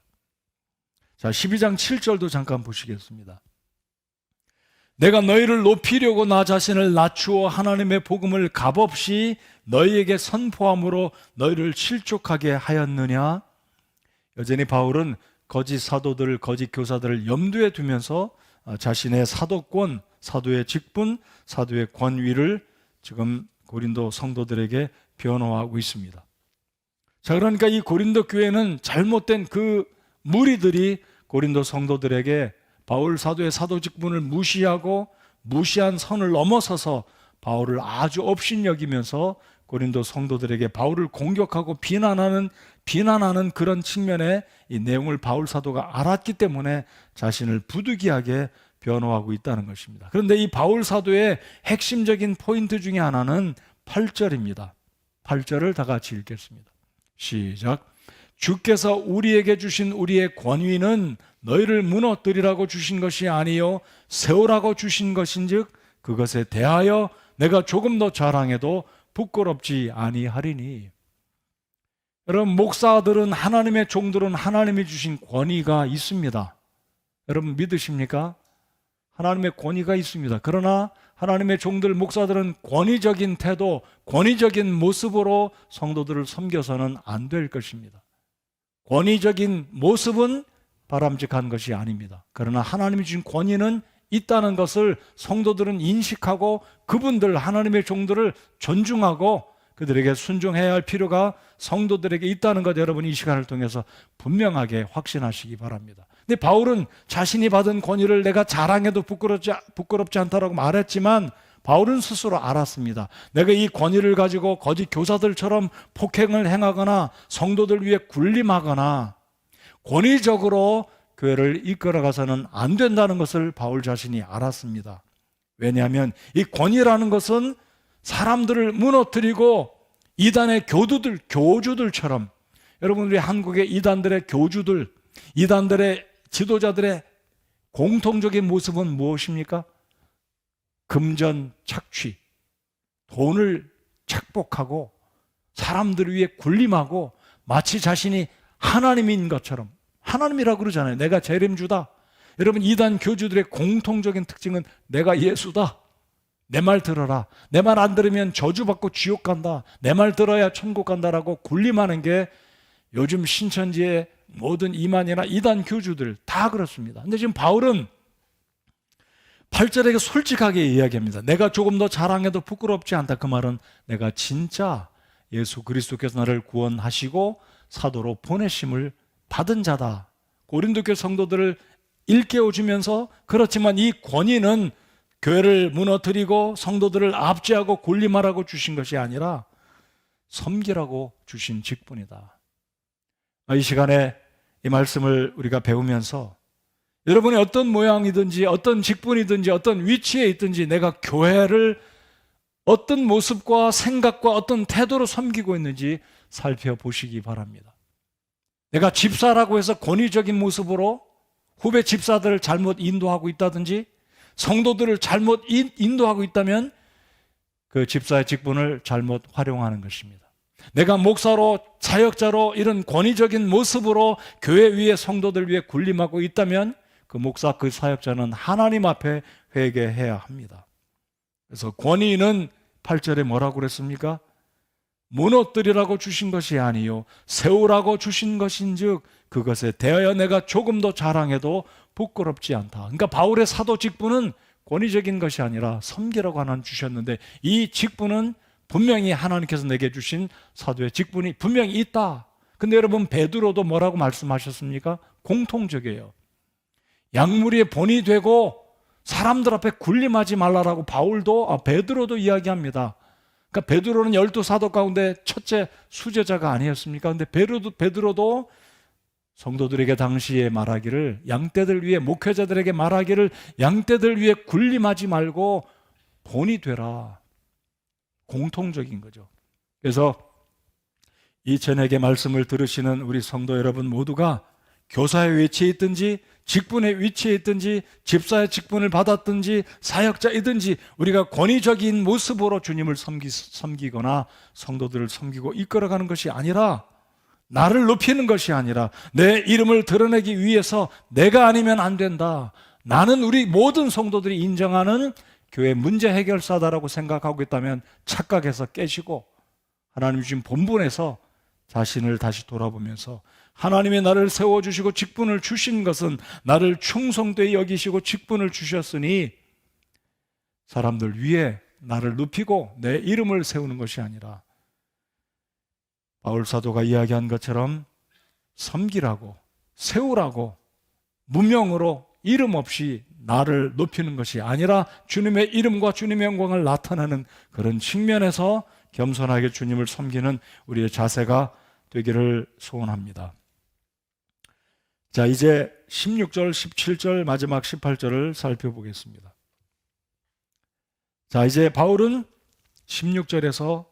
자, 12장 7절도 잠깐 보시겠습니다. 내가 너희를 높이려고 나 자신을 낮추어 하나님의 복음을 값없이 너희에게 선포함으로 너희를 실족하게 하였느냐? 여전히 바울은 거짓 사도들, 거짓 교사들을 염두에 두면서 자신의 사도권, 사도의 직분, 사도의 권위를 지금 고린도 성도들에게 변호하고 있습니다. 자, 그러니까 이 고린도 교회는 잘못된 그 무리들이 고린도 성도들에게 바울 사도의 사도 직분을 무시하고 무시한 선을 넘어서서 바울을 아주 업신여기면서 고린도 성도들에게 바울을 공격하고 비난하는 그런 측면의 이 내용을 바울 사도가 알았기 때문에 자신을 부득이하게 변호하고 있다는 것입니다. 그런데 이 바울 사도의 핵심적인 포인트 중에 하나는 8절입니다. 8절을 다 같이 읽겠습니다. 시작. 주께서 우리에게 주신 우리의 권위는 너희를 무너뜨리라고 주신 것이 아니요 세우라고 주신 것인즉 그것에 대하여 내가 조금 더 자랑해도 부끄럽지 아니하리니. 여러분, 목사들은, 하나님의 종들은 하나님이 주신 권위가 있습니다. 여러분 믿으십니까? 하나님의 권위가 있습니다. 그러나 하나님의 종들, 목사들은 권위적인 태도, 권위적인 모습으로 성도들을 섬겨서는 안 될 것입니다. 권위적인 모습은 바람직한 것이 아닙니다. 그러나 하나님이 주신 권위는 있다는 것을 성도들은 인식하고 그분들, 하나님의 종들을 존중하고 그들에게 순종해야 할 필요가 성도들에게 있다는 것, 여러분 이 시간을 통해서 분명하게 확신하시기 바랍니다. 근데 바울은 자신이 받은 권위를 내가 자랑해도 부끄럽지 않다라고 말했지만 바울은 스스로 알았습니다. 내가 이 권위를 가지고 거짓 교사들처럼 폭행을 행하거나 성도들 위해 군림하거나 권위적으로 교회를 이끌어가서는 안 된다는 것을 바울 자신이 알았습니다. 왜냐하면 이 권위라는 것은 사람들을 무너뜨리고 이단의 교주들처럼, 여러분 우리 한국의 이단들의 교주들, 이단들의 지도자들의 공통적인 모습은 무엇입니까? 금전 착취, 돈을 착복하고 사람들 위해 군림하고 마치 자신이 하나님인 것처럼, 하나님이라고 그러잖아요. 내가 재림주다. 여러분 이단 교주들의 공통적인 특징은 내가 예수다. 내 말 들어라. 내 말 안 들으면 저주받고 지옥 간다. 내 말 들어야 천국 간다라고 군림하는 게 요즘 신천지의 모든 이만이나 이단 교주들 다 그렇습니다. 근데 지금 바울은 8절에 솔직하게 이야기합니다. 내가 조금 더 자랑해도 부끄럽지 않다. 그 말은 내가 진짜 예수 그리스도께서 나를 구원하시고 사도로 보내심을 받은 자다. 고린도 교회 성도들을 일깨워주면서, 그렇지만 이 권위는 교회를 무너뜨리고 성도들을 압제하고 군림하라고 주신 것이 아니라 섬기라고 주신 직분이다. 이 시간에 이 말씀을 우리가 배우면서 여러분이 어떤 모양이든지 어떤 직분이든지 어떤 위치에 있든지 내가 교회를 어떤 모습과 생각과 어떤 태도로 섬기고 있는지 살펴보시기 바랍니다. 내가 집사라고 해서 권위적인 모습으로 후배 집사들을 잘못 인도하고 있다든지 성도들을 잘못 인도하고 있다면 그 집사의 직분을 잘못 활용하는 것입니다. 내가 목사로 사역자로 이런 권위적인 모습으로 교회 위에 성도들 위해 군림하고 있다면 그 목사 그 사역자는 하나님 앞에 회개해야 합니다. 그래서 권위는 8절에 뭐라고 그랬습니까? 무너뜨리라고 주신 것이 아니요 세우라고 주신 것인즉 그것에 대하여 내가 조금 더 자랑해도 부끄럽지 않다. 그러니까 바울의 사도 직분은 권위적인 것이 아니라 섬기라고 하나님 주셨는데 이 직분은 분명히 하나님께서 내게 주신 사도의 직분이 분명히 있다. 근데 여러분 베드로도 뭐라고 말씀하셨습니까? 공통적이에요. 양무리의 본이 되고 사람들 앞에 군림하지 말라라고 베드로도 이야기합니다. 그러니까 베드로는 12사도 가운데 첫째 수제자가 아니었습니까? 근데 베드로도 성도들에게 당시에 말하기를, 양떼들 위에 목회자들에게 말하기를 양떼들 위에 군림하지 말고 본이 되라. 공통적인 거죠. 그래서 이 전에게 말씀을 들으시는 우리 성도 여러분 모두가 교사의 위치에 있든지 직분의 위치에 있든지 집사의 직분을 받았든지 사역자이든지 우리가 권위적인 모습으로 주님을 섬기거나 성도들을 섬기고 이끌어가는 것이 아니라, 나를 높이는 것이 아니라 내 이름을 드러내기 위해서 내가 아니면 안 된다. 나는 우리 모든 성도들이 인정하는 교회 문제 해결사다라고 생각하고 있다면 착각해서 깨시고 하나님 주신 본분에서 자신을 다시 돌아보면서 하나님이 나를 세워주시고 직분을 주신 것은 나를 충성되이 여기시고 직분을 주셨으니 사람들 위에 나를 높이고 내 이름을 세우는 것이 아니라 바울 사도가 이야기한 것처럼 섬기라고 세우라고 무명으로 이름 없이 나를 높이는 것이 아니라 주님의 이름과 주님의 영광을 나타내는 그런 측면에서 겸손하게 주님을 섬기는 우리의 자세가 되기를 소원합니다. 자, 이제 16절, 17절, 마지막 18절을 살펴보겠습니다. 자, 이제 바울은 16절에서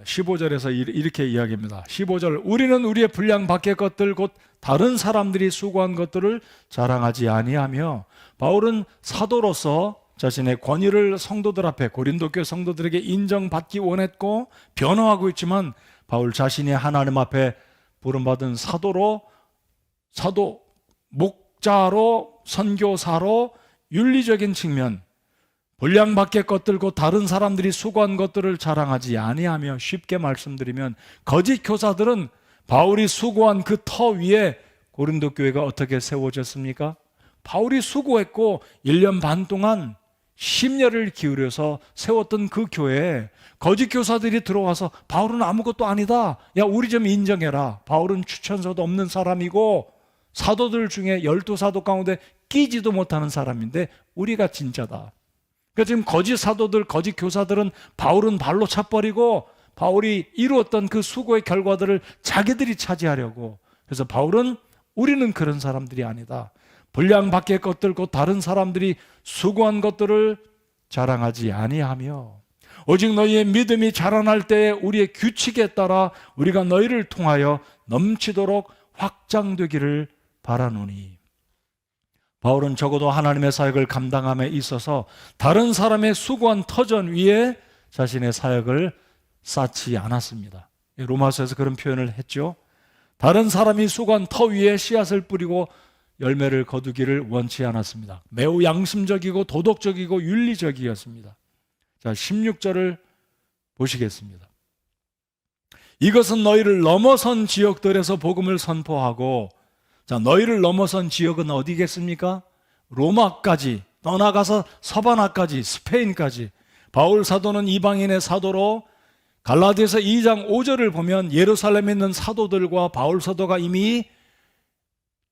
15절에서 이렇게 이야기합니다. 15절, 우리는 우리의 분량 밖의 것들 곧 다른 사람들이 수고한 것들을 자랑하지 아니하며, 바울은 사도로서 자신의 권위를 성도들 앞에, 고린도 교회 성도들에게 인정받기 원했고 변호하고 있지만 바울 자신이 하나님 앞에 부름받은 사도, 목자로, 선교사로 윤리적인 측면, 분량 밖의 것들 곧 다른 사람들이 수고한 것들을 자랑하지 아니하며, 쉽게 말씀드리면 거짓 교사들은 바울이 수고한 그 터 위에 고린도 교회가 어떻게 세워졌습니까? 바울이 수고했고 1년 반 동안 심려를 기울여서 세웠던 그 교회에 거짓 교사들이 들어와서 바울은 아무것도 아니다, 야 우리 좀 인정해라, 바울은 추천서도 없는 사람이고 사도들 중에 12사도 가운데 끼지도 못하는 사람인데 우리가 진짜다. 그러니까 지금 거짓 사도들, 거짓 교사들은 바울은 발로 차버리고 바울이 이루었던 그 수고의 결과들을 자기들이 차지하려고, 그래서 바울은 우리는 그런 사람들이 아니다. 분량 밖의 것들 곧 다른 사람들이 수고한 것들을 자랑하지 아니하며 오직 너희의 믿음이 자라날 때에 우리의 규칙에 따라 우리가 너희를 통하여 넘치도록 확장되기를 바라노니. 바울은 적어도 하나님의 사역을 감당함에 있어서 다른 사람의 수고한 터전 위에 자신의 사역을 쌓지 않았습니다. 로마서에서 그런 표현을 했죠. 다른 사람이 수고한 터 위에 씨앗을 뿌리고 열매를 거두기를 원치 않았습니다. 매우 양심적이고 도덕적이고 윤리적이었습니다. 자, 16절을 보시겠습니다. 이것은 너희를 넘어선 지역들에서 복음을 선포하고, 자, 너희를 넘어선 지역은 어디겠습니까? 로마까지, 떠나가서 서바나까지, 스페인까지. 바울 사도는 이방인의 사도로 갈라디아서 2장 5절을 보면 예루살렘에 있는 사도들과 바울 사도가 이미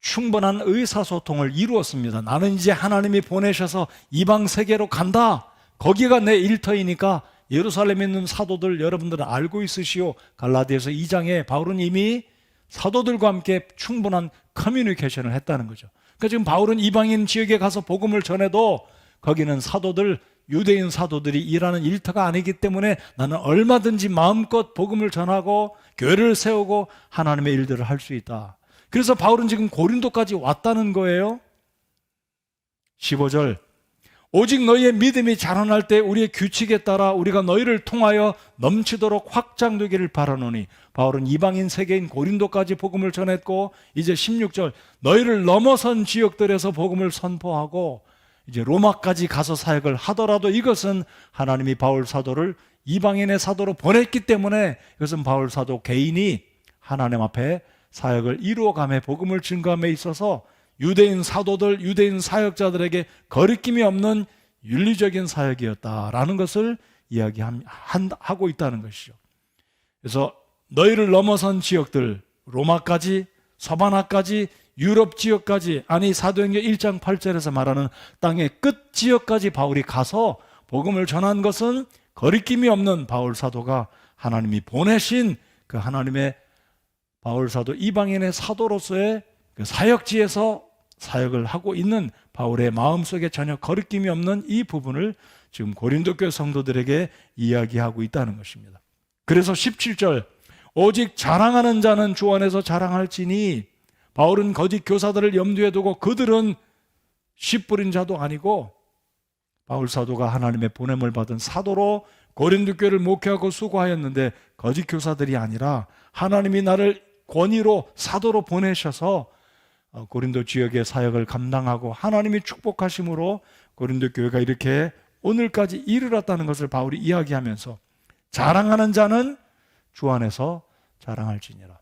충분한 의사소통을 이루었습니다. 나는 이제 하나님이 보내셔서 이방 세계로 간다. 거기가 내 일터이니까 예루살렘에 있는 사도들 여러분들은 알고 있으시오. 갈라디아서 2장에 바울은 이미 사도들과 함께 충분한 커뮤니케이션을 했다는 거죠. 그러니까 지금 바울은 이방인 지역에 가서 복음을 전해도 거기는 사도들, 유대인 사도들이 일하는 일터가 아니기 때문에 나는 얼마든지 마음껏 복음을 전하고 교회를 세우고 하나님의 일들을 할 수 있다. 그래서 바울은 지금 고린도까지 왔다는 거예요. 15절, 오직 너희의 믿음이 자라날 때 우리의 규칙에 따라 우리가 너희를 통하여 넘치도록 확장되기를 바라노니. 바울은 이방인 세계인 고린도까지 복음을 전했고, 이제 16절, 너희를 넘어선 지역들에서 복음을 선포하고 이제 로마까지 가서 사역을 하더라도 이것은 하나님이 바울 사도를 이방인의 사도로 보냈기 때문에 이것은 바울 사도 개인이 하나님 앞에 사역을 이루어감에 복음을 증거함에 있어서 유대인 사도들, 유대인 사역자들에게 거리낌이 없는 윤리적인 사역이었다라는 것을 이야기하고 있다는 것이죠. 그래서 너희를 넘어선 지역들, 로마까지, 서바나까지, 유럽 지역까지, 아니 사도행전 1장 8절에서 말하는 땅의 끝 지역까지 바울이 가서 복음을 전한 것은 거리낌이 없는 바울 사도가 하나님이 보내신 그 하나님의 바울 사도 이방인의 사도로서의 그 사역지에서 사역을 하고 있는 바울의 마음속에 전혀 거리낌이 없는 이 부분을 지금 고린도 교회 성도들에게 이야기하고 있다는 것입니다. 그래서 17절, 오직 자랑하는 자는 주 안에서 자랑할지니. 바울은 거짓 교사들을 염두에 두고 그들은 씨 뿌린 자도 아니고 바울 사도가 하나님의 보냄을 받은 사도로 고린도 교회를 목회하고 수고하였는데 거짓 교사들이 아니라 하나님이 나를 권위로 사도로 보내셔서 고린도 지역의 사역을 감당하고 하나님이 축복하심으로 고린도 교회가 이렇게 오늘까지 이르렀다는 것을 바울이 이야기하면서 자랑하는 자는 주 안에서 자랑할지니라.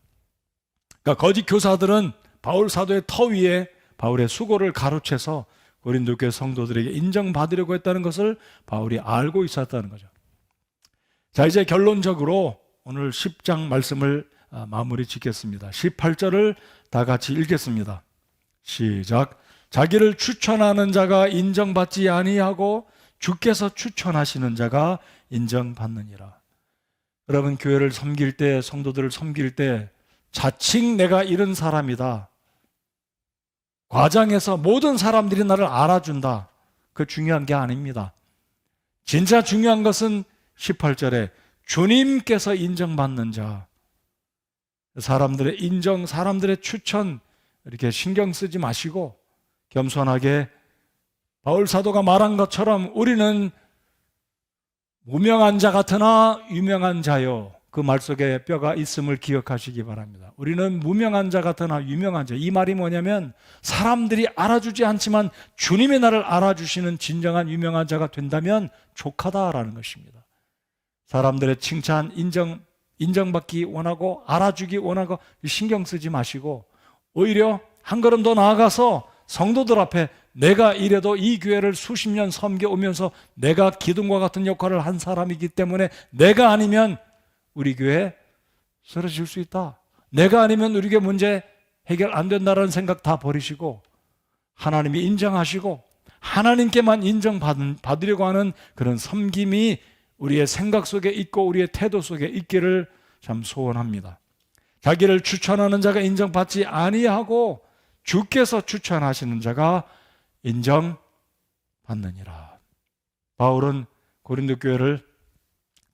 그러니까 거짓 교사들은 바울 사도의 터 위에 바울의 수고를 가로채서 고린도 교회 성도들에게 인정받으려고 했다는 것을 바울이 알고 있었다는 거죠. 자, 이제 결론적으로 오늘 10장 말씀을 마무리 짓겠습니다. 18절을 다 같이 읽겠습니다. 시작. 자기를 추천하는 자가 인정받지 아니하고 주께서 추천하시는 자가 인정받느니라. 여러분, 교회를 섬길 때, 성도들을 섬길 때 자칭 내가 이런 사람이다, 과장해서 모든 사람들이 나를 알아준다, 그 중요한 게 아닙니다. 진짜 중요한 것은 18절에 주님께서 인정받는 자, 사람들의 인정, 사람들의 추천 이렇게 신경 쓰지 마시고 겸손하게 바울 사도가 말한 것처럼 우리는 무명한 자 같으나 유명한 자요, 그 말 속에 뼈가 있음을 기억하시기 바랍니다. 우리는 무명한 자 같으나 유명한 자. 이 말이 뭐냐면 사람들이 알아주지 않지만 주님이 나를 알아주시는 진정한 유명한 자가 된다면 족하다라는 것입니다. 사람들의 칭찬, 인정받기 원하고 알아주기 원하고 신경 쓰지 마시고 오히려 한 걸음 더 나아가서 성도들 앞에 내가 이래도 이 교회를 수십 년 섬겨오면서 내가 기둥과 같은 역할을 한 사람이기 때문에 내가 아니면 우리 교회 쓰러질 수 있다, 내가 아니면 우리 교회 문제 해결 안 된다는 생각 다 버리시고 하나님이 인정하시고 하나님께만 인정받으려고 하는 그런 섬김이 우리의 생각 속에 있고 우리의 태도 속에 있기를 참 소원합니다. 자기를 추천하는 자가 인정받지 아니하고 주께서 추천하시는 자가 인정받느니라. 바울은 고린도 교회를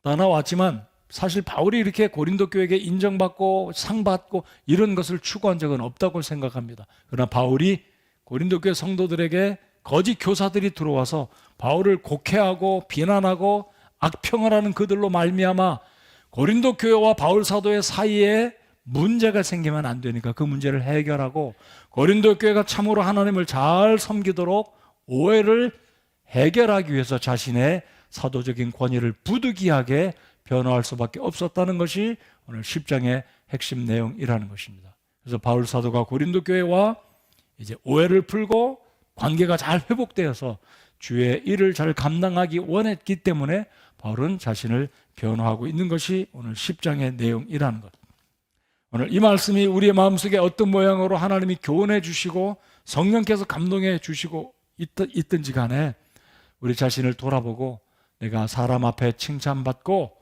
떠나왔지만 사실 바울이 이렇게 고린도 교회에게 인정받고 상받고 이런 것을 추구한 적은 없다고 생각합니다. 그러나 바울이 고린도 교회 성도들에게 거짓 교사들이 들어와서 바울을 곡해하고 비난하고 악평을 하는 그들로 말미암아 고린도 교회와 바울 사도의 사이에 문제가 생기면 안 되니까 그 문제를 해결하고 고린도 교회가 참으로 하나님을 잘 섬기도록 오해를 해결하기 위해서 자신의 사도적인 권위를 부득이하게 변화할 수밖에 없었다는 것이 오늘 10장의 핵심 내용이라는 것입니다. 그래서 바울 사도가 고린도 교회와 이제 오해를 풀고 관계가 잘 회복되어서 주의 일을 잘 감당하기 원했기 때문에 바울은 자신을 변화하고 있는 것이 오늘 10장의 내용이라는 것. 오늘 이 말씀이 우리의 마음속에 어떤 모양으로 하나님이 교훈해 주시고 성령께서 감동해 주시고 있든지 간에 우리 자신을 돌아보고 내가 사람 앞에 칭찬받고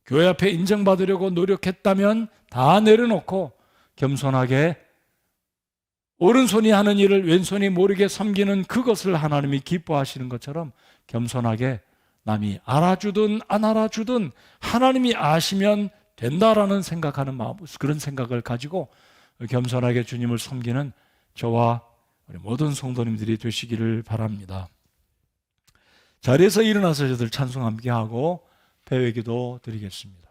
교회 앞에 인정받으려고 노력했다면 다 내려놓고 겸손하게 오른손이 하는 일을 왼손이 모르게 섬기는 그것을 하나님이 기뻐하시는 것처럼 겸손하게 남이 알아주든 안 알아주든 하나님이 아시면 된다라는 생각하는 마음, 그런 생각을 가지고 겸손하게 주님을 섬기는 저와 우리 모든 성도님들이 되시기를 바랍니다. 자리에서 일어나서 저들 찬송 함께 하고 배회기도 드리겠습니다.